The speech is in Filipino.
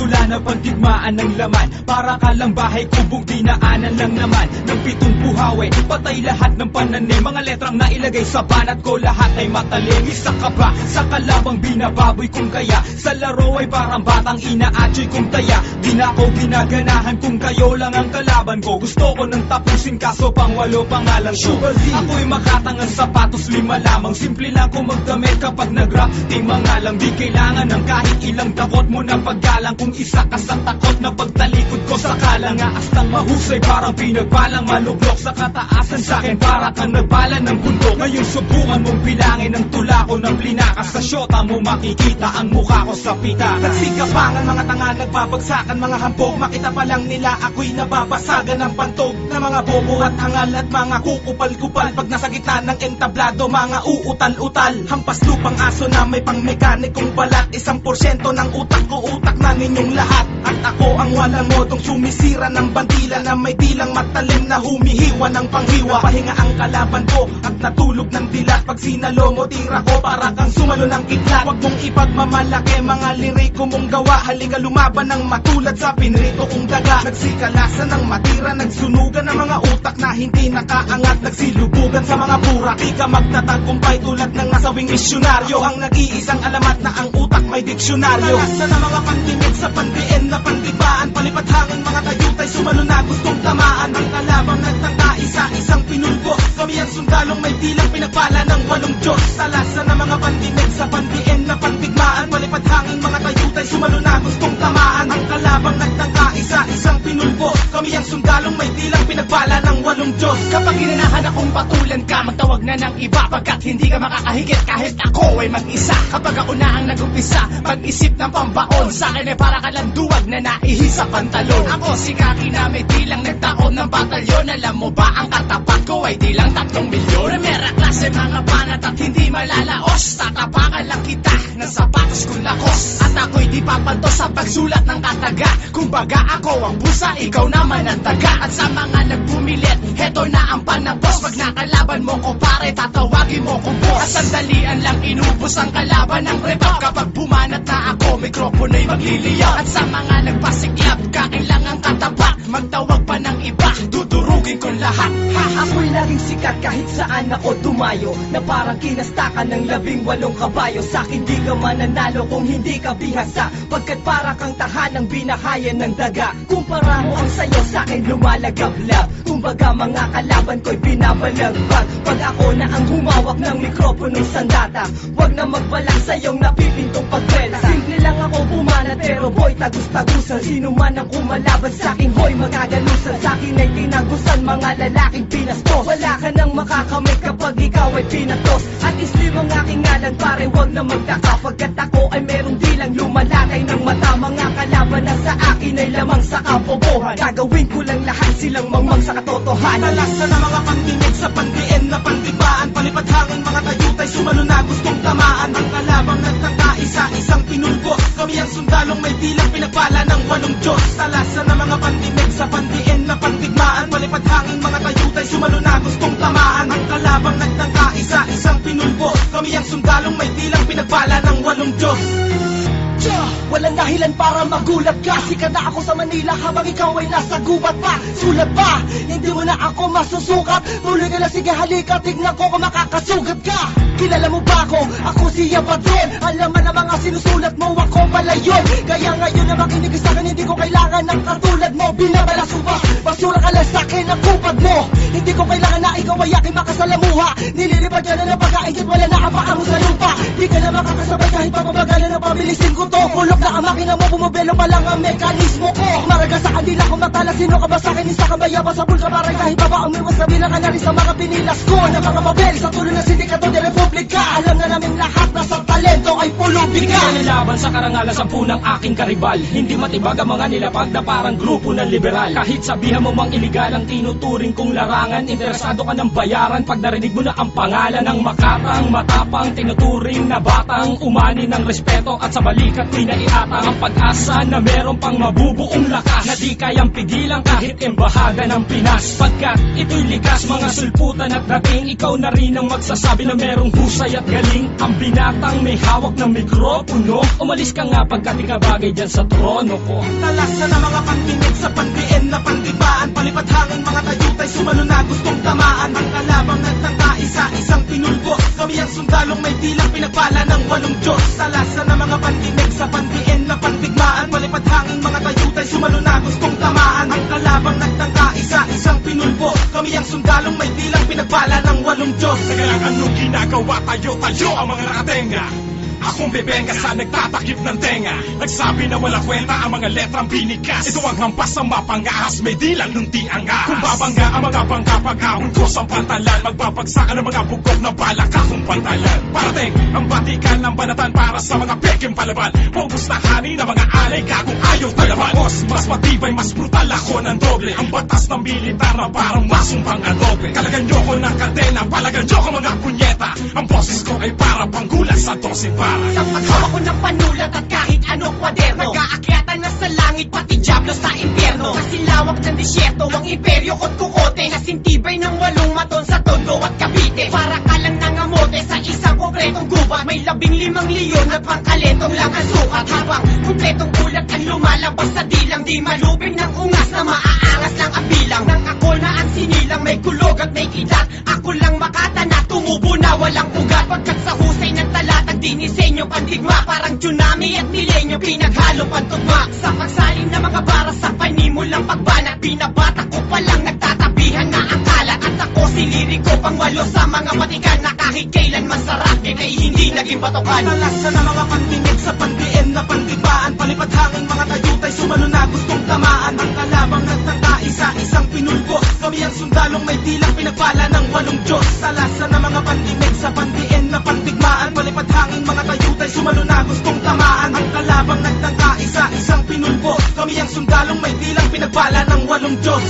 tula na pagdigmaan ng laman. Para ka lang bahay kubong dinaanan lang naman ng pitong buhawi. Patay lahat ng pananim, mga letrang nailagay sa banat ko, lahat ay matalim. Isa ka ba sa kalabang binababoy kung kaya? Sa laro ay parang batang inaatsoy kung taya. Di na ako ginaganahan kung kayo lang ang kalaban ko. Gusto ko nang tapusin kaso pang walo pangalan ko. Ako'y makatangang sapatos, 5 lamang. Simple lang ko magdamit kapag nag-rap. Di mga lang, di kailangan ng kahit ilang dakot mo na paggalang. Kung isa ka sa takot na pagtalikod ko sa kalangaas ng mahusay, parang pinagbalang malublok sa kataasan. Sa'kin para kang nagbala ng bundok. Ngayon subukan mong bilangin ang tula ko ng plinakas. Sa syota mo makikita ang mukha ko sa pita. Nagsikapangan mga tanga, nagbabagsakan mga hampog. Makita pa lang nila ako'y nababasagan ng pantog na mga bobo at hangal at mga kukupal-kupal. Pag nasa gitna ng entablado, mga uutal-utal. Hampas lupang aso na may pang mekanikong balat. 1% ng utak ko, utak na ninyong lahat. At ako ang walang modong sumisira ng bandila na may dilang matalim na humihiwa ng panghiwa. Pahinga ang kalaban ko at natulog ng dilat. Pag sinalo mo tira ko para kang sumalo ng kidlat. Huwag mong ipagmamalaki mga liriko mong gawa. Halika lumaban ng matulad sa pinrito kong daga. Nagsikalasan ng matira, nagsunugan ng mga utak na hindi nakaangat. Nagsilubugan sa mga burak, di ka magtatagumpay tulad ng nasawing misyonaryo. Ang nag-iisang alamat na ang utak may diksyonaryo. Nalasa na mga pandimig sa pandiin na pandibaan. Palipad hangin mga tayutay, sumalo na gustong tamaan. Ang kalabang nagtangka, isa-isang pinulbo. Kami ang sundalong may dilang pinagpala ng 8 Diyos. Talasa na mga pandimig sa pandiin na pandigmaan. Palipad hangin mga tayutay, sumalo na gustong tamaan. Ang kalabang nagtangka, isa-isang pinulbo. Kami ang sundalong may dilang pinagpala ng 8 Diyos. Kapag ginanahan akong patulan ka, magtawag na ng iba. Pagkat hindi ka makakahigit kahit ako ay mag-isa. Kapag ako na ang nag-umpisa, mag-isip ng pambaon. Sa akin ay para ka lang duwag na naihi sa pantalon. Ako si Kaki na may dilang nagtaon ng batalyon. Alam mo ba ang katapat ko ay dilang 3 milyon. Primera klase mga banat at hindi malalaos. Tatapakan lang kita ng sapatos kong lakos. At ako'y di papanto sa pagsulat ng kataga. Kumbaga ako ang busa, ikaw naman ang taga. At sa mga nagbumilit, heto na ang panapos. Pag nakalaban mo ko pare, tatawagin mo kong boss. At sandalian lang inubos ang kalaban ng repap. Kapag bumanat na ako, mikropono'y magliliyaw. At sa mga nagpasiklap, kailangang katapat. Magtawag pa ng iba, dudurugin ko lahat. Ako'y laging sikat kahit saan ako tumayo. Na parang kinastakan ng 18 kabayo. Sa'kin di ka mananalo kung hindi ka bihasa. Pagkat para kang tahanang binahayan ng daga. Kumpara mo ang sayo, sa'kin lumalagablab. Kumbaga mga kalaban ko'y binabalagbag. Pag ako na ang humawak ng mikroponong sandata, wag na magbalak sa iyong napipintong pagkwela. Simple lang ako bumanat pero boy tagus-tagusan. Sino man ang kumalaban sa'kin, hoy magagalusan. Sa'kin ay tinagusan mga lalaking pinastos. Wala ka nang makakamit kapag ikaw ay pinatos. At islim ang aking ngalan pare, wag na magtaka. Pagkat ako ay merong dilang lumalakay ng mata. Mga kalaban na sa akin ay lamang sa kabobohan. Gagawin ko lang lahat silang mangmang sa katotohanan. Talasa na mga pandinig sa pandiin na pandibaan. Palipad hangin mga tayutay, sumalo na gustong tamaan. Ang kalabang nagtangka, isa-isang pinulbo. Kami ang sundalong may dilang pinagpala ng 8 Diyos. Talasa na mga pandinig sa pandiin na pandigmaan. Palipad hangin mga tayutay, sumalo na gustong tamaan. Ang kalabang nagtangka, isa-isang pinulbo. Kami ang sundalong may dilang pinagpala ng 8 Diyos. Walang dahilan para magulat ka. Sikat na ako sa Manila habang ikaw ay nasa gubat pa. Sulat pa, hindi mo na ako masusukat. Tuloy ka lang, sige halika, tignan ko kung makakasugat ka. Kilala mo ba ako? Ako si Yapadron. Alam mo na mga sinusulat mo, ako pala yun. Kaya ngayon na makinig sa akin, hindi ko kailangan ng katulad mo. Binabalas ba? Basura ka lang sa akin ang kupad mo. Hindi ko kailangan na ikaw ay aking makasalamuha. Nililipad ka na ng pagkaingit, wala na ang paa mo sa lupa. Di ka na makakasabay kahit papabagalan na pabilisin ko to. Kulok na ang makina mo, bumubelo pa lang ang mekanismo ko. Maraga sa kanila kung matala, sino ka ba sa akin? Isa ka ba yaba sa bulka para kahit pa ba ang miwas na bilang ka na rin sa mga pinilas ko. Na mga mabel sa tulong ng sindikato de Republika. Alam na namin lahat na sa talento ay pulubi Hindi ka. ka nilaban sa karangalan sa punang aking karibal. Hindi matibag ang mga nilapag na parang grupo ng liberal. Kahit sabihan mo mang iligal ang tinuturing kong larangan, interesado ka ng bayaran pag narinig mo na ang pangalan ng makatang, matapang, tinuturing na batang umani ng respeto at sa balikat ko'y naiatang ang pag-asa na meron pang mabubuong lakas na di kayang pigilan kahit embahada ng Pinas. Pagkat ito'y likas, mga sulputan at dating, ikaw na rin ang magsasabi na merong husay at galing. Ang binatang may hawak hawak ng mikropono. Umalis ka nga pagkat di ka bagay dyan sa trono ko. Talasan na mga pandinig sa pandiin na pandigbaan. Palipat hangin mga tayutay sumalo na gustong tamaan. Ang kalabang nagtangka isa-isang pinulbo. Kami ang sundalong may dilang pinagpala ng 8 Diyos. Talasan na mga pandinig sa pandiin na pandigmaan. Palipat hangin mga tayutay sumalo na gustong tamaan. Ang kalabang nagtangka isa-isang pinulbo. Kami ang sundalong may dilang pinagpala ng 8 Diyos. Teka lang, anong ginagawa tayo ang mga nakatenga? Akong bebenga sa nagtatakip ng tenga. Nagsabi na wala kwenta ang mga letrang binikas. Ito ang hampas sa mapangahas, may dilang nunti ang ahas. Kung babangga ang mga bangka pag-ahon ko sa pantalan, magbabagsakan ang mga bugok na balak akong pantalan. Parating ang batikan ng banatan para sa mga peking palaban. Focus na hani ng mga alay kagong ayaw talaban. Mas matibay, mas brutal ako ng doble. Ang batas ng militar na parang masumpang adobe. Kalagan nyo ko ng kadena, palagan nyo ko mga punyeta. Ang boses ko ay para panggulat sa 12 para. Sa paghawa ko ng panulat at kahit anong kwaderno, nag-aakyatan na sa langit pati diablo sa impyerno. Kasi lawak ng disyerto ang imperyo ko't kukote. Nasintibay ng 8 maton sa Tondo at Cavite. Para ka lang nangamote sa isang kompletong gubat. May 15 leon at pangkaletong lang ang sukat. Habang kompletong ulat ang lumalabas sa dilang. Di maluping ng ungas na maaangas lang ang bilang. Nang ako na ang sinilang may kulog at may kidat. Ako lang makatana, tumubo na walang ugat. Pagkat sa husay ng talatag dinisenyo pandigma. Parang tsunami at milenyo pinaghalo pantugma. Sa pagsalim na mga bara sa panimulang pagbanat. Binabata ko palang nagtatabihan na ang kalat. At ako siniri ko pang 8 sa mga matikan. Na kahit kailan masarap ay hindi naging batokan. Talasan na mga pandinig sa pandiin na pandigbaan. Palipat hangin mga tayutay sumalo na gustong tamaan. Ang kalabang nagtangka isa-isang pinulbo. Kami ang sundalong may dilang pinagpala ng 8 Diyos. Talasan na mga pandinig sa pandiin na pandigmaan. Palipat hangin mga tayutay sumalo na gustong tamaan. Ang kalabang nagtangka isa-isang pinulbo. Kami ang sundalong may dilang pinagpala ng 8 Diyos.